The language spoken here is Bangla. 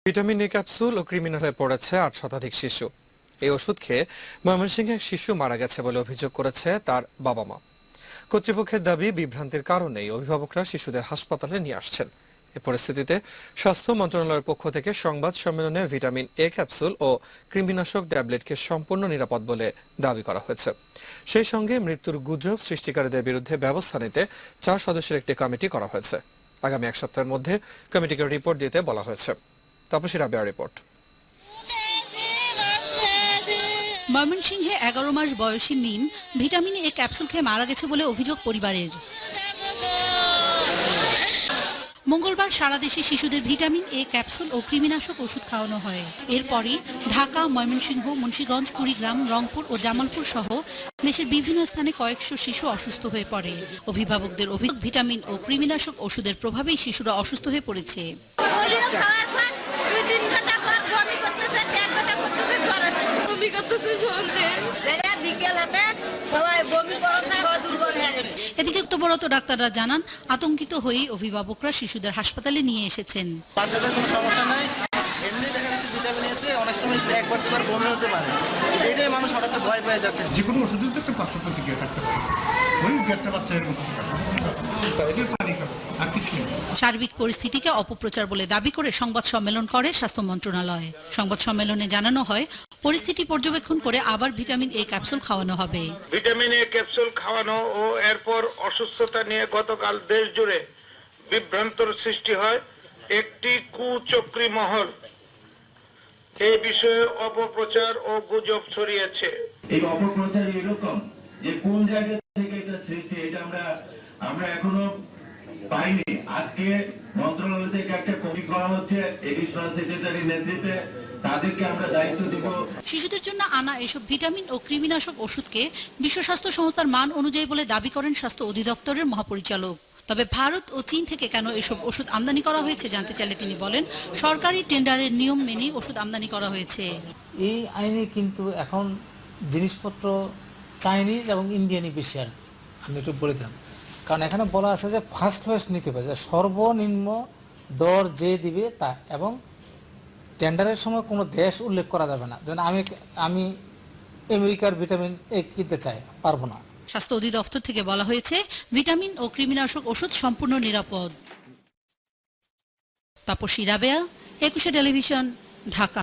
ভিটামিন এ ক্যাপসুল ও ক্রিমিনালে পড়েছে ৮ শতাধিক শিশু। এই ওষুধ খেয়ে ময়মনসিংহে এক শিশু মারা গেছে বলে অভিযোগ করেছে তার বাবা মা। কর্তৃপক্ষের দাবি, বিভ্রান্তির কারণেই অভিভাবকরা শিশুদের হাসপাতালে নিয়ে আসছেন। এ পরিস্থিতিতে স্বাস্থ্য মন্ত্রণালয়ের পক্ষ থেকে সংবাদ সম্মেলনে ভিটামিন এ ক্যাপসুল ও কৃমিনাশক ট্যাবলেটকে সম্পূর্ণ নিরাপদ বলে দাবি করা হয়েছে। সেই সঙ্গে মৃত্যুর গুজব সৃষ্টিকারীদের বিরুদ্ধে ব্যবস্থা নিতে ৪ সদস্যের একটি কমিটি করা হয়েছে। আগামী ১ সপ্তাহের মধ্যে কমিটিকে রিপোর্ট দিতে বলা হয়েছে। তাপসী রাবেয়া রিপোর্ট। ময়মনসিংহে ১১ মাস বয়সী মিম ভিটামিন এ ক্যাপসুল খেয়ে মারা গেছে বলে অভিযোগ পরিবারের। মঙ্গলবার সারা দেশে শিশুদের ভিটামিন এ ক্যাপসুল ও কৃমিনাশক ওষুধ খাওয়ানো হয়। এরপরই ঢাকা, ময়মনসিংহ, মুন্সিগঞ্জ, কুড়িগ্রাম, রংপুর ও জামালপুর সহ দেশের বিভিন্ন স্থানে কয়েকশো শিশু অসুস্থ হয়ে পড়ে। অভিভাবকদের অভিযোগ, ভিটামিন ও কৃমিনাশক ওষুধের প্রভাবেই শিশুরা অসুস্থ হয়ে পড়েছে। এদিকে কর্তব্যরত ডাক্তাররা জানান, আতঙ্কিত হয়ে অভিভাবকরা শিশুদের হাসপাতালে নিয়ে এসেছেন। বাচ্চাদের কোনো সমস্যা নাই, এমনি দেখা যাচ্ছে ভিটামিন এতে অনেক সময় একবার দুবার বমি হতে পারে, এটাই মানুষ হঠাৎ ভয় পেয়ে যাচ্ছে। যে কোনো ওষুধের তো একটা পার্শ্ব প্রতিক্রিয়া থাকতে পারে, ওই একটা বাচ্চা এরকম সার্বিক পরিস্থিতিকে অপপ্রচার বলে দাবি করে সংবাদ সম্মেলন করে স্বাস্থ্য মন্ত্রণালয়। সংবাদ সম্মেলনে জানানো হয়, পরিস্থিতি পর্যবেক্ষণ করে আবার ভিটামিন এ ক্যাপসুল খাওয়ানো হবে। ভিটামিন এ ক্যাপসুল খাওয়ানো ও এরপর অসুস্থতা নিয়ে গতকাল দেশ জুড়ে বিভ্রান্তর সৃষ্টি হয়। একটি কুচক্রী মহল এই বিষয়ে অপপ্রচার ও গুজব ছড়িয়েছে। এই অপপ্রচার এরকম যে কোন জায়গা থেকে এটা সৃষ্টি, এটা আমরা এখনো পাইনি। আজকে মন্ত্রণালয় থেকে একটা কমিটি করা হচ্ছে এডিশনাল সেক্রেটারির নেতৃত্বে, তাদেরকে আমরা দায়িত্ব দেব। শিশুদের জন্য আনা এসব ভিটামিন ও কৃমিনাশক ওষুধকে বিশ্ব স্বাস্থ্য সংস্থার মান অনুযায়ী বলে দাবি করেন স্বাস্থ্য অধিদপ্তরের মহাপরিচালক। তবে ভারত ও চীন থেকে কেন এসব ওষুধ আমদানি করা হয়েছে জানতে চাইলে তিনি বলেন, সরকারি টেন্ডারের নিয়ম মেনে ওষুধ আমদানি করা হয়েছে। এই আইনে কিন্তু এখন জিনিসপত্র চাইনিজ এবং ইন্ডিয়ানই বেশি আর আমি একটু বলে দিলাম, কারণ এখানে বলা আছে যে ফার্স্ট ক্লাস নিতে পারে, সর্বনিম্ন দর যে দিবে তা, এবং টেন্ডারের সময় কোনো দেশ উল্লেখ করা যাবে না। যেন আমি আমেরিকার ভিটামিন এ কিনতে চাই, পারবো না। স্বাস্থ্য অধিদপ্তর থেকে বলা হয়েছে, ভিটামিন ও কৃমিনাশক ওষুধ সম্পূর্ণ নিরাপদ। তাপসী রাবেয়া, ২১ টেলিভিশন, ঢাকা।